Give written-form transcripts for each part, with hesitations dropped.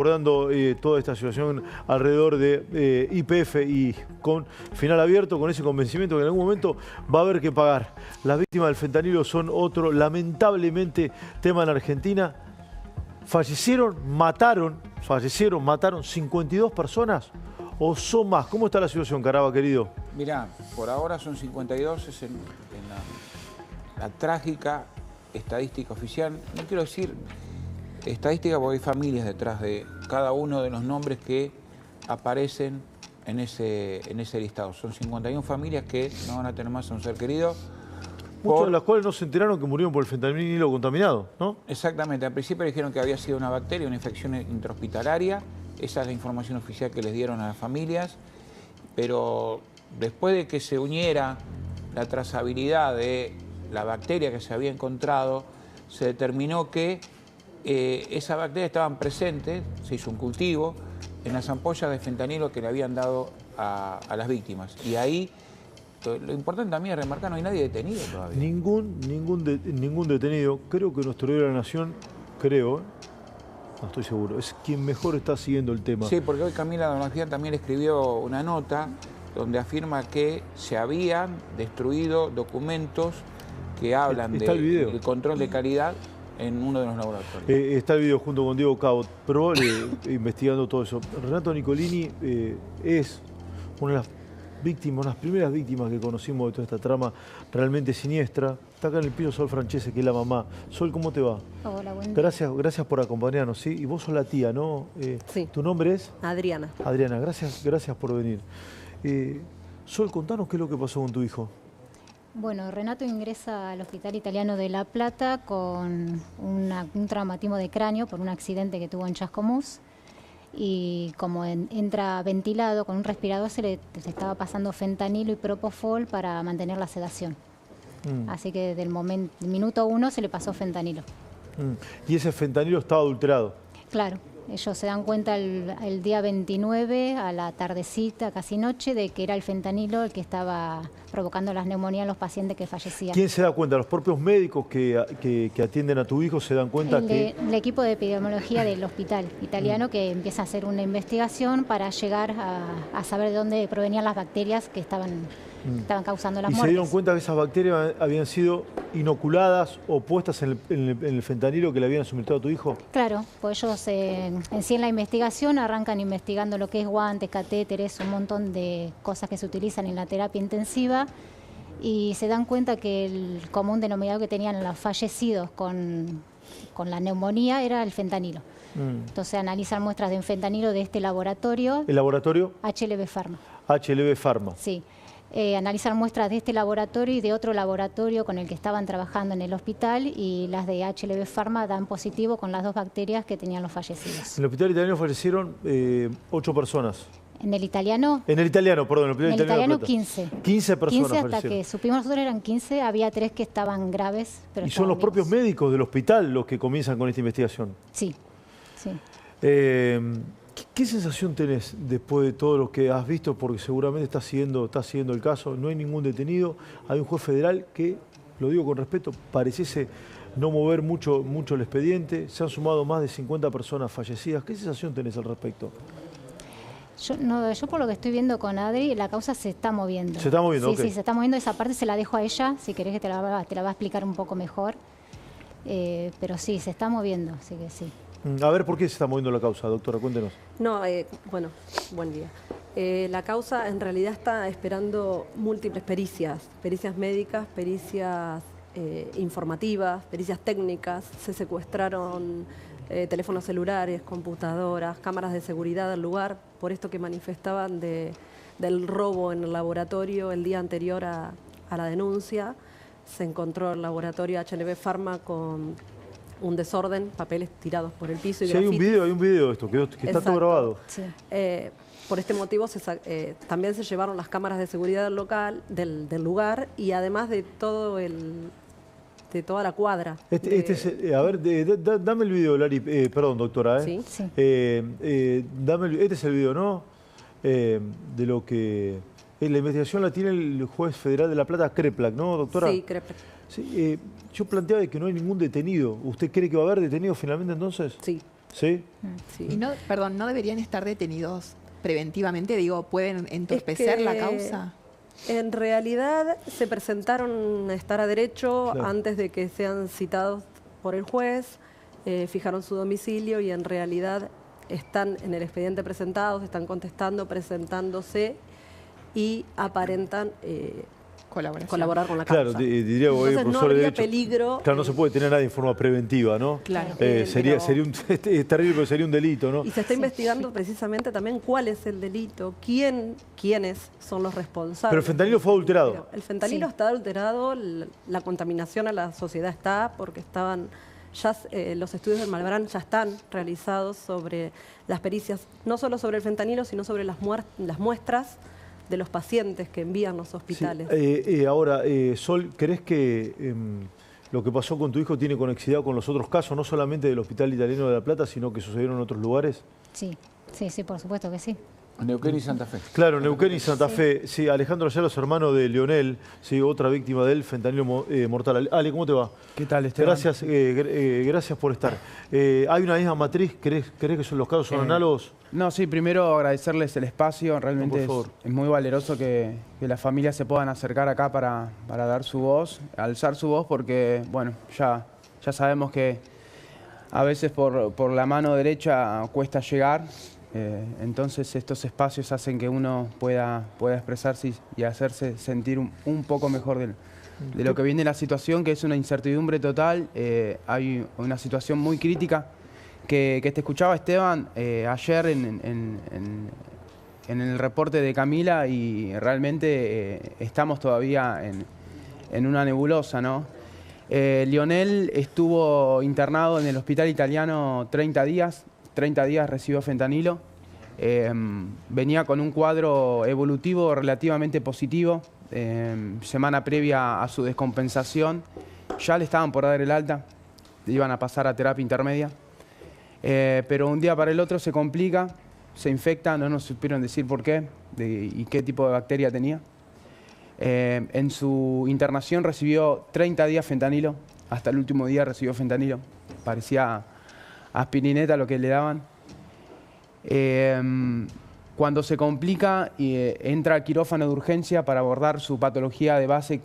Abordando toda esta situación alrededor de YPF y con final abierto, con ese convencimiento que en algún momento va a haber que pagar. Las víctimas del fentanilo son otro, lamentablemente, tema en Argentina. Mataron 52 personas o son más. ¿Cómo está la situación, Caraba, querido? Mirá, por ahora son 52, es en la trágica estadística oficial. No quiero decir estadística porque hay familias detrás de cada uno de los nombres que aparecen en ese listado. Son 51 familias que no van a tener más a un ser querido. Muchas de las cuales no se enteraron que murieron por el fentanilo contaminado, ¿no? Exactamente. Al principio dijeron que había sido una bacteria, una infección intrahospitalaria. Esa es la información oficial que les dieron a las familias. Pero después de que se uniera la trazabilidad de la bacteria que se había encontrado, se determinó que esas bacterias estaban presentes, se hizo un cultivo, en las ampollas de fentanilo que le habían dado a las víctimas. Y ahí, lo importante también es remarcar, no hay nadie detenido todavía. Ningún detenido. Creo que nuestro diario de la Nación, no estoy seguro, es quien mejor está siguiendo el tema. Sí, porque hoy Camila Donofrio también escribió una nota donde afirma que se habían destruido documentos que hablan del control de calidad en uno de los laboratorios. Está el video junto con Diego Cabot, investigando todo eso. Renato Nicolini es una de las víctimas, unas primeras víctimas que conocimos de toda esta trama realmente siniestra. Está acá en el piso Sol Francese, que es la mamá. Sol, ¿cómo te va? Hola, buen día. Gracias por acompañarnos, ¿sí? Y vos sos la tía, ¿no? Sí. ¿Tu nombre es? Adriana. Adriana, gracias por venir. Sol, contanos qué es lo que pasó con tu hijo. Bueno, Renato ingresa al Hospital Italiano de La Plata con un traumatismo de cráneo por un accidente que tuvo en Chascomús. Y como entra ventilado con un respirador, se estaba pasando fentanilo y propofol para mantener la sedación. Así que del minuto 1 se le pasó fentanilo. ¿Y ese fentanilo estaba adulterado? Claro. Ellos se dan cuenta el día 29, a la tardecita, casi noche, de que era el fentanilo el que estaba provocando las neumonías en los pacientes que fallecían. ¿Quién se da cuenta? ¿Los propios médicos que atienden a tu hijo se dan cuenta el equipo de epidemiología del hospital italiano que empieza a hacer una investigación para llegar a saber de dónde provenían las bacterias que estaban causando las muertes. ¿Y se dieron cuenta que esas bacterias habían sido inoculadas o puestas en el fentanilo que le habían suministrado a tu hijo? Claro, pues ellos en sí en la investigación arrancan investigando lo que es guantes, catéteres, un montón de cosas que se utilizan en la terapia intensiva y se dan cuenta que el común denominador que tenían los fallecidos con la neumonía era el fentanilo. Entonces analizan muestras de fentanilo de este laboratorio. ¿El laboratorio? HLB Pharma. HLB Pharma. Sí. Analizar muestras de este laboratorio y de otro laboratorio con el que estaban trabajando en el hospital y las de HLB Pharma dan positivo con las dos bacterias que tenían los fallecidos. En el hospital italiano fallecieron 8 personas. ¿En el italiano? En el italiano, perdón. En el italiano 15. 15 personas 15 hasta fallecieron. que supimos nosotros eran 15, había 3 que estaban graves. Pero ¿Y son los propios médicos del hospital los que comienzan con esta investigación? Sí, sí. ¿Qué sensación tenés después de todo lo que has visto? Porque seguramente estás siguiendo el caso. No hay ningún detenido. Hay un juez federal que, lo digo con respeto, pareciese no mover mucho el expediente. Se han sumado más de 50 personas fallecidas. ¿Qué sensación tenés al respecto? Yo por lo que estoy viendo con Adri, la causa se está moviendo. ¿Se está moviendo? Sí, Okay. sí, se está moviendo. Esa parte se la dejo a ella, si querés que te la va a explicar un poco mejor. Pero sí, se está moviendo, así que sí. A ver, ¿por qué se está moviendo la causa, doctora? Cuéntenos. No, bueno, buen día. La causa en realidad está esperando múltiples pericias médicas, pericias informativas, pericias técnicas. Se secuestraron teléfonos celulares, computadoras, cámaras de seguridad del lugar, por esto que manifestaban del robo en el laboratorio el día anterior a la denuncia. Se encontró el laboratorio HLB Pharma con un desorden, papeles tirados por el piso y sí, hay un video de esto, que está todo grabado. Sí. Por este motivo también se llevaron las cámaras de seguridad del lugar y además de toda la cuadra. A ver, dame el video, Lari, perdón, doctora. Sí. Sí. Este es el video, ¿no? De lo que... la investigación la tiene el juez federal de La Plata, Kreplak, ¿no, doctora? Sí, Kreplak. Sí, yo planteaba que no hay ningún detenido. ¿Usted cree que va a haber detenido finalmente entonces? Sí, ¿Sí? Sí. Y no, perdón, ¿no deberían estar detenidos preventivamente? Digo, ¿pueden entorpecer la causa? En realidad se presentaron a estar a derecho Claro. antes de que sean citados por el juez, fijaron su domicilio y en realidad están en el expediente presentados, están contestando, presentándose y aparentan colaborar con la causa. Claro, diría que Entonces, no profesor de habría derecho. peligro. Claro, no se puede tener a nadie en forma preventiva, ¿no? Claro. Sería pero- un, es terrible, pero sería un delito, ¿no? Y se está investigando precisamente también cuál es el delito, quiénes son los responsables. Pero el fentanilo fue adulterado. El fentanilo Sí. está adulterado, la contaminación a la sociedad está, porque estaban ya los estudios del Malbrán ya están realizados sobre las pericias, no solo sobre el fentanilo, sino sobre las muestras de los pacientes que envían los Sí. hospitales. Ahora, Sol, ¿crees que lo que pasó con tu hijo tiene conexidad con los otros casos, no solamente del Hospital Italiano de La Plata, sino que sucedieron en otros lugares? Sí, sí, por supuesto que sí. Neuquén y Santa Fe. Claro, Neuquén y Santa Fe. Sí, Alejandro Ayala es hermano de Leonel, sí, otra víctima del fentanilo mortal. Ale, ¿cómo te va? ¿Qué tal, Esteban? Gracias, gracias por estar. ¿Hay una misma matriz? ¿Crees que los casos son análogos? No, sí, primero agradecerles el espacio. Realmente No, por favor. es muy valeroso que las familias se puedan acercar acá para dar su voz, alzar su voz, porque, bueno, ya sabemos que a veces por la mano derecha cuesta llegar. Entonces estos espacios hacen que uno pueda expresarse y hacerse sentir un poco mejor de lo que viene la situación, que es una incertidumbre total. Hay una situación muy crítica que te escuchaba, Esteban, ayer en el reporte de Camila, y realmente estamos todavía en una nebulosa, ¿no? Lionel estuvo internado en el Hospital Italiano 30 días. 30 días recibió fentanilo. Venía con un cuadro evolutivo relativamente positivo. Semana previa a su descompensación, ya le estaban por dar el alta, iban a pasar a terapia intermedia. Pero un día para el otro se complica, se infecta, no nos supieron decir por qué y qué tipo de bacteria tenía. En su internación recibió 30 días fentanilo, hasta el último día recibió fentanilo. Parecía aspirineta lo que le daban. Cuando se complica, entra al quirófano de urgencia para abordar su patología de base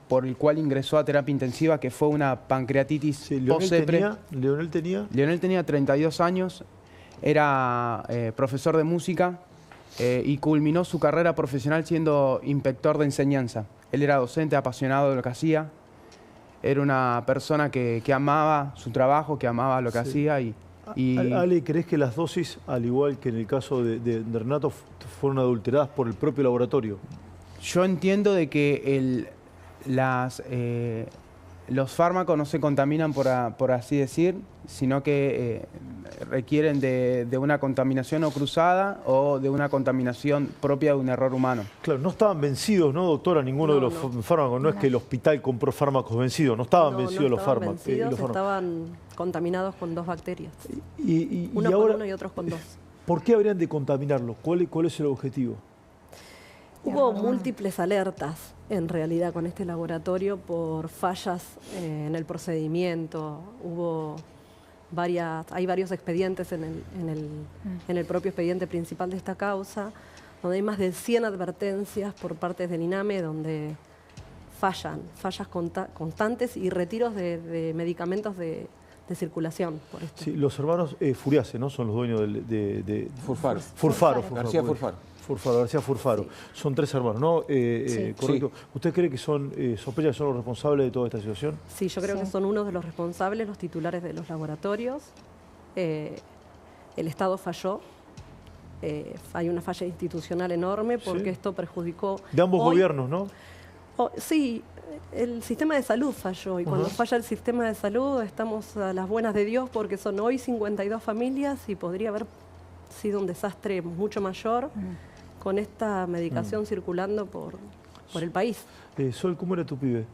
por el cual ingresó a terapia intensiva, que fue una pancreatitis Sí, post-sepre. Leonel tenía. Leonel tenía 32 años, era profesor de música y culminó su carrera profesional siendo inspector de enseñanza. Él era docente, apasionado de lo que hacía. Era una persona que amaba su trabajo, que amaba lo que hacía. Ale, ¿crees que las dosis, al igual que en el caso de Renato, fueron adulteradas por el propio laboratorio? Yo entiendo de que los fármacos no se contaminan por así decir, sino que requieren de una contaminación o cruzada o de una contaminación propia de un error humano. Claro, no estaban vencidos, ¿no, doctora? Ninguno de los fármacos. No es que el hospital compró fármacos vencidos, no estaban vencidos los estaban fármacos. vencidos, estaban contaminados con 2 bacterias. Y Uno con ahora, uno y otros con 2. ¿por qué habrían de contaminarlos? ¿Cuál es el objetivo? Hubo múltiples alertas, en realidad, con este laboratorio por fallas en el procedimiento. Hay varios expedientes en el propio expediente principal de esta causa, donde hay más de 100 advertencias por parte del INAME, donde fallas constantes y retiros de medicamentos de circulación. Por esto. Sí, los hermanos Furiase, ¿no? Son los dueños de Furfaro. Furfaro. García Furfaro. García Furfaro. Sí. Son 3 hermanos, ¿no? Sí. Correcto. ¿Usted cree que sospecha que son los responsables de toda esta situación? Sí, yo creo Sí. que son uno de los responsables, los titulares de los laboratorios. El Estado falló. Hay una falla institucional enorme porque Sí. esto perjudicó... De ambos Hoy- gobiernos, ¿no? Sí, el sistema de salud falló y cuando Ajá. falla el sistema de salud estamos a las buenas de Dios porque son hoy 52 familias y podría haber sido un desastre mucho mayor con esta medicación circulando por el país. Sol, ¿cómo era tu pibe?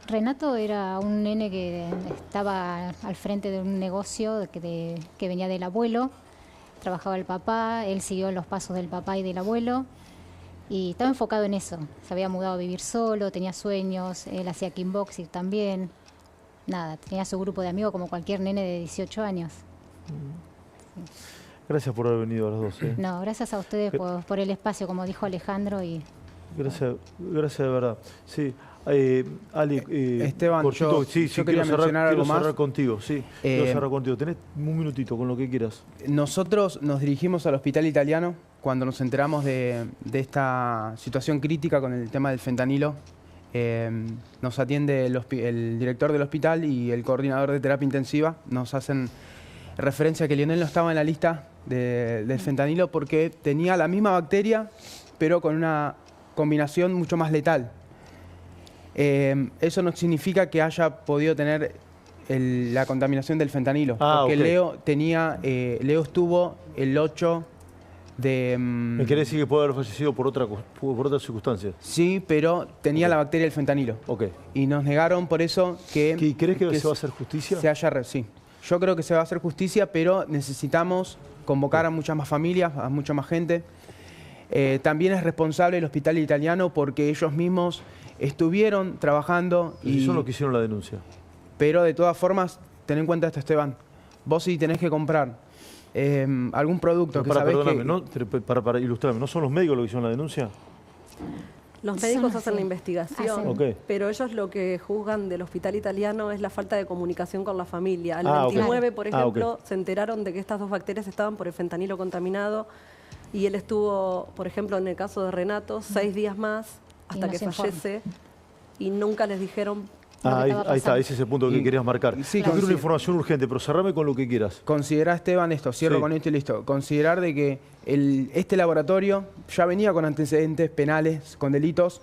Renato era un nene que estaba al frente de un negocio que venía del abuelo, trabajaba el papá, él siguió los pasos del papá y del abuelo y estaba enfocado en eso. Se había mudado a vivir solo, tenía sueños, él hacía kickboxing también. Nada, tenía su grupo de amigos como cualquier nene de 18 años. Gracias por haber venido a los dos. No, gracias a ustedes por el espacio, como dijo Alejandro. Gracias de verdad. Sí. Ali, Esteban, cortito, yo quería mencionar algo más. Cerrar contigo, sí. Quiero cerrar contigo. Tenés un minutito con lo que quieras. Nosotros nos dirigimos al hospital italiano cuando nos enteramos de esta situación crítica con el tema del fentanilo. Nos atiende el director del hospital y el coordinador de terapia intensiva. Nos hacen referencia a que Lionel no estaba en la lista del fentanilo porque tenía la misma bacteria, pero con una combinación mucho más letal. Eso no significa que haya podido tener la contaminación del fentanilo, porque okay. Leo estuvo el 8 de... ¿Me quiere decir que puede haber fallecido por otras circunstancias? Sí, pero tenía la bacteria del fentanilo. Okay. Y nos negaron por eso que... ¿Y crees que se va a hacer justicia? Sí. Yo creo que se va a hacer justicia, pero necesitamos convocar a muchas más familias, a mucha más gente. También es responsable el hospital italiano porque ellos mismos estuvieron trabajando y son los que hicieron la denuncia. Pero de todas formas, ten en cuenta esto, Esteban. Vos si tenés que comprar algún producto que sabés perdóname, que... ¿no? Para ilustrarme, ¿no son los médicos los que hicieron la denuncia? Los médicos hacen la investigación, Okay. pero ellos lo que juzgan del hospital italiano es la falta de comunicación con la familia. El 29, por ejemplo, se enteraron de que estas 2 bacterias estaban por el fentanilo contaminado y él estuvo, por ejemplo, en el caso de Renato, 6 días más hasta que fallece y nunca les dijeron... Ahí está, ese es el punto que querías marcar. Sí, quiero una información urgente, pero cerrame con lo que quieras. Considera, Esteban, cierro con esto y listo. Considerar de que este laboratorio ya venía con antecedentes penales, con delitos,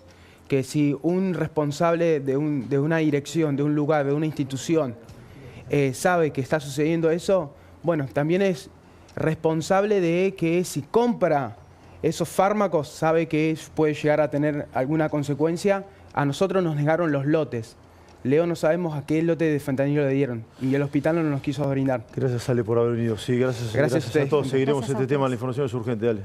que si un responsable de una dirección, de un lugar, de una institución, sabe que está sucediendo eso, bueno, también es responsable de que si compra esos fármacos, sabe que puede llegar a tener alguna consecuencia. A nosotros nos negaron los lotes. Leo no sabemos a qué lote de fentanilo le dieron y el hospital no nos quiso brindar. Gracias, Ale, por haber venido. Sí, gracias a todos. Seguiremos este tema. La información es urgente. Dale.